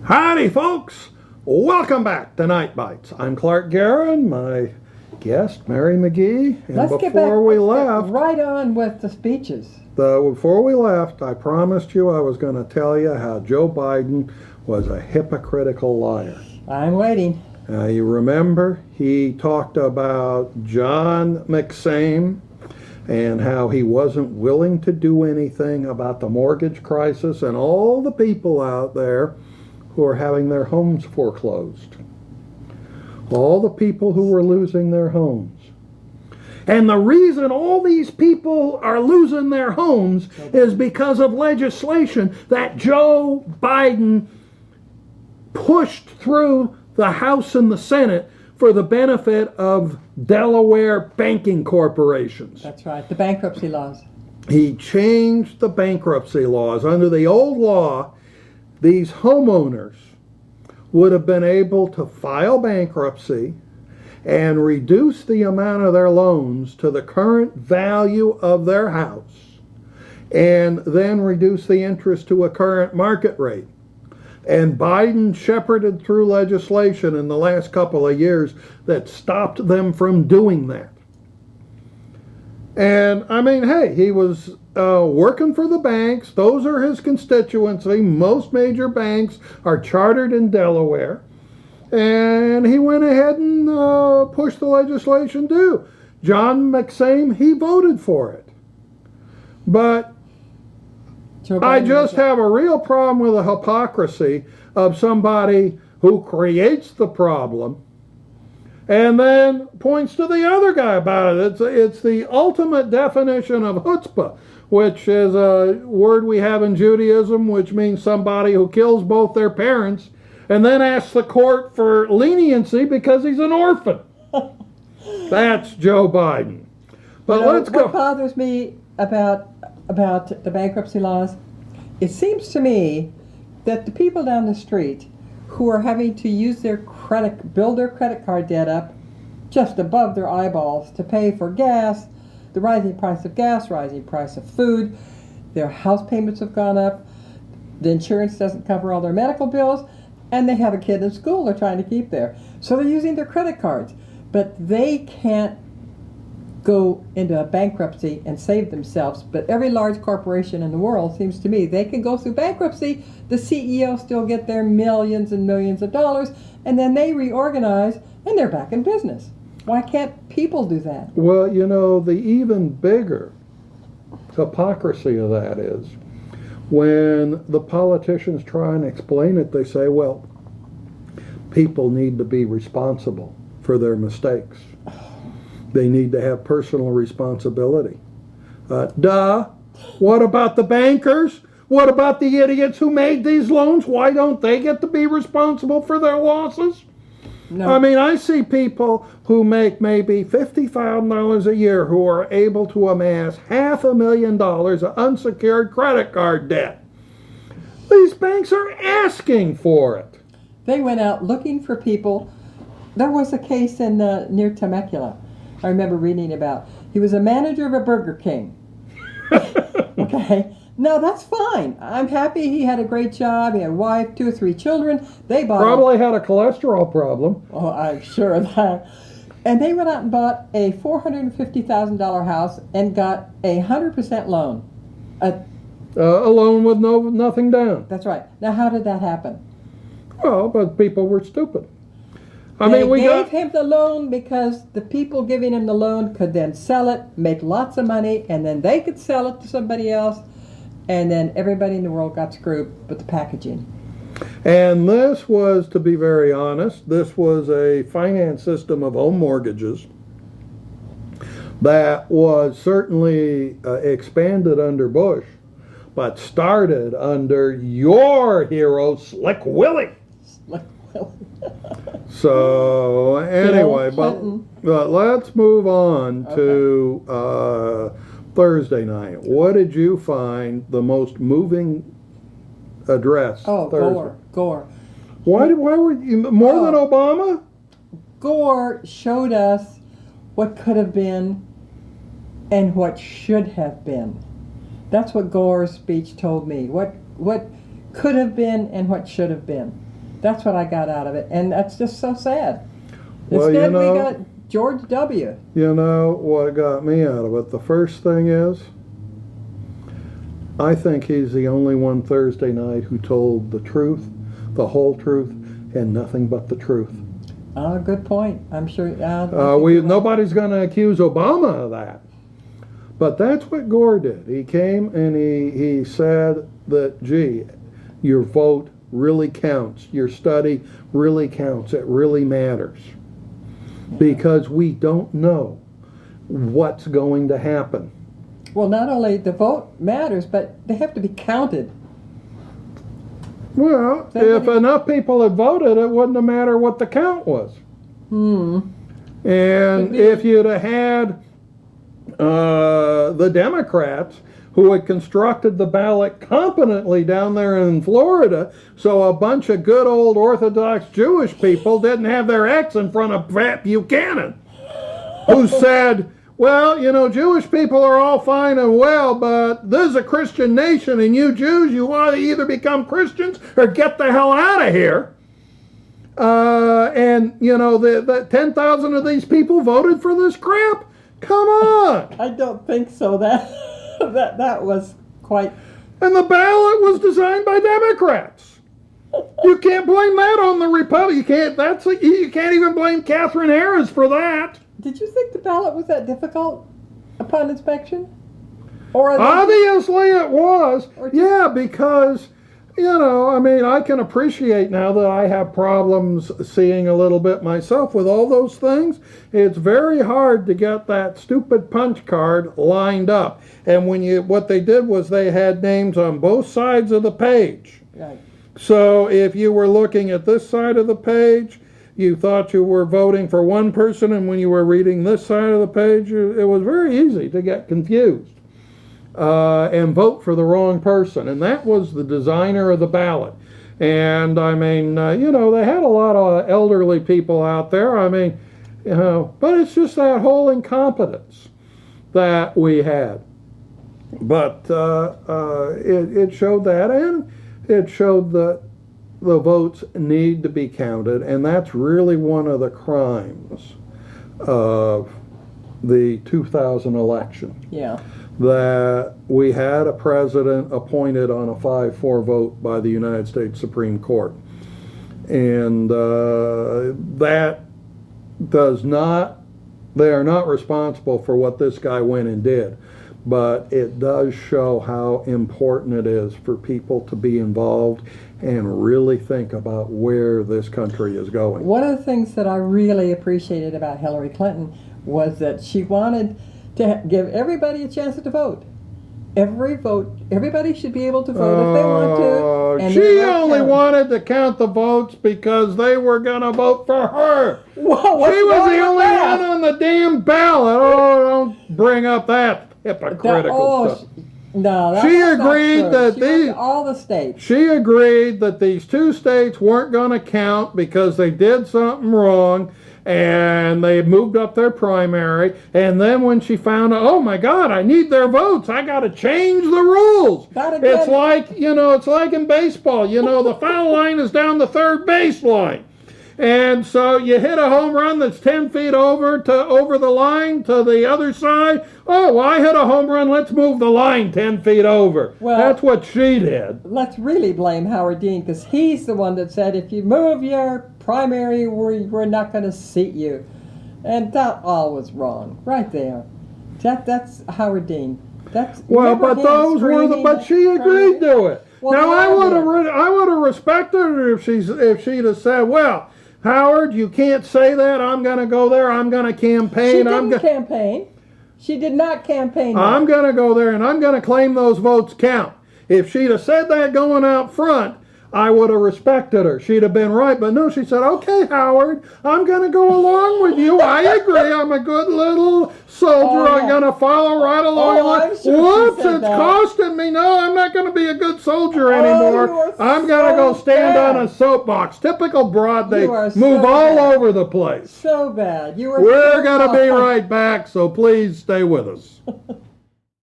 Howdy, folks! Welcome back to Nite Bites. I'm Clark Garen, my guest, Mary McGee. And Let's get right on with the speeches. Before we left, I promised you I was going to tell you how Joe Biden was a hypocritical liar. I'm waiting. You remember he talked about John McSame and how he wasn't willing to do anything about the mortgage crisis and all the people out there who are having their homes foreclosed. All the people who were losing their homes. And the reason all these people are losing their homes is because of legislation that Joe Biden pushed through the House and the Senate for the benefit of Delaware banking corporations. That's right, the bankruptcy laws. He changed the bankruptcy laws. Under the old law, these homeowners would have been able to file bankruptcy and reduce the amount of their loans to the current value of their house and then reduce the interest to a current market rate. And Biden shepherded through legislation in the last couple of years that stopped them from doing that. And I mean, hey, he was working for the banks. Those are his constituency. Most major banks are chartered in Delaware. And he went ahead and pushed the legislation too. John McSame, he voted for it. But I just have a real problem with the hypocrisy of somebody who creates the problem and then points to the other guy about it. It's the ultimate definition of chutzpah, which is a word we have in Judaism, which means somebody who kills both their parents and then asks the court for leniency because he's an orphan. That's Joe Biden. But let's go. What bothers me about the bankruptcy laws, it seems to me that the people down the street who are having to use build their credit card debt up just above their eyeballs to pay for gas, the rising price of gas, rising price of food, their house payments have gone up, the insurance doesn't cover all their medical bills, and they have a kid in school they're trying to keep there. So they're using their credit cards, but they can't go into a bankruptcy and save themselves. But every large corporation in the world, seems to me, they can go through bankruptcy, the CEO still get their millions and millions of dollars, and then they reorganize and they're back in business. Why can't people do that? Well, you know, the even bigger hypocrisy of that is when the politicians try and explain it, they say, well, people need to be responsible for their mistakes. They need to have personal responsibility. Duh. What about the bankers? What about the idiots who made these loans? Why don't they get to be responsible for their losses? No. I mean, I see people who make maybe $50,000 a year who are able to amass $500,000 of unsecured credit card debt. These banks are asking for it. They went out looking for people. There was a case in near Temecula I remember reading about. He was a manager of a Burger King. Okay. No, that's fine. I'm happy he had a great job. He had a wife, 2 or 3 children. They bought Probably had a cholesterol problem. Oh, I'm sure of that. And they went out and bought a $450,000 house and got a 100% loan. A loan with nothing down. That's right. Now, how did that happen? Well, but people were stupid. They gave him the loan because the people giving him the loan could then sell it, make lots of money, and then they could sell it to somebody else, and then everybody in the world got screwed with the packaging. And this was, to be very honest, this was a finance system of home mortgages that was certainly expanded under Bush, but started under your hero, Slick Willie. Slick Willie. So anyway, but let's move on to Thursday night. What did you find the most moving address? Oh, Thursday? Gore. Why were you more than Obama? Gore showed us what could have been and what should have been. That's what Gore's speech told me. What could have been and what should have been. That's what I got out of it, and that's just so sad. Well, Instead, we got George W. You know what got me out of it? The first thing is, I think he's the only one Thursday night who told the truth, the whole truth, and nothing but the truth. Good point. I'm sure. Nobody's going to accuse Obama of that. But that's what Gore did. He came and he said that, gee, your vote really counts. Your study really counts. It really matters. Because we don't know what's going to happen. Well, not only the vote matters, but they have to be counted. Well, if enough people had voted, it wouldn't have mattered what the count was. And if you'd have had the Democrats who had constructed the ballot competently down there in Florida, so a bunch of good old Orthodox Jewish people didn't have their X in front of Pat Buchanan, who said, well, you know, Jewish people are all fine and well, but this is a Christian nation, and you Jews, you want to either become Christians or get the hell out of here. And, you know, the 10,000 of these people voted for this crap? Come on! I don't think so. That was quite... And the ballot was designed by Democrats. You can't blame that on the Republic. You can't even blame Catherine Harris for that. Did you think the ballot was that difficult upon inspection? Or obviously it was. Yeah, because, you know, I mean, I can appreciate now that I have problems seeing a little bit myself with all those things. It's very hard to get that stupid punch card lined up. And what they did was they had names on both sides of the page. Right. So if you were looking at this side of the page, you thought you were voting for one person, and when you were reading this side of the page, it was very easy to get confused and vote for the wrong person. And that was the designer of the ballot. And I mean, you know, they had a lot of elderly people out there. I mean, you know, but it's just that whole incompetence that we had. But it showed that, and it showed that the votes need to be counted, and that's really one of the crimes of the 2000 election. Yeah. That we had a president appointed on a 5-4 vote by the United States Supreme Court. And that does not, they are not responsible for what this guy went and did. But it does show how important it is for people to be involved and really think about where this country is going. One of the things that I really appreciated about Hillary Clinton was that she wanted to give everybody a chance to vote. Everybody should be able to vote if they want to. And she only wanted to count the votes because they were going to vote for her. Whoa, she was the only one on the damn ballot. Oh, don't bring up that hypocritical stuff. No, she agreed that all the states. She agreed that these 2 states weren't going to count because they did something wrong, and they moved up their primary. And then when she found out, oh my God, I need their votes, I got to change the rules. It's like, you know, it's like in baseball. You know, the foul line is down the third baseline. And so you hit a home run that's 10 feet over the line to the other side. Oh, well, I hit a home run. Let's move the line 10 feet over. Well, that's what she did. Let's really blame Howard Dean, because he's the one that said, if you move your primary, we're not going to seat you. And that all was wrong, right there. That's Howard Dean. But she agreed to it. Well, now I would have respected her if she'd have said, well, Howard, you can't say that. I'm going to go there. I'm going to campaign. She didn't campaign. She did not campaign. I'm going to go there, and I'm going to claim those votes count. If she'd have said that going out front, I would have respected her. She'd have been right. But no, she said, okay, Howard, I'm going to go along with you. I agree. I'm a good little soldier. I'm going to follow right along. Whoops, it's costing me. No, I'm not going to be a good soldier anymore. I'm going to go stand on a soapbox. Typical broad. They move all over the place. So bad. We're going to be right back, so please stay with us.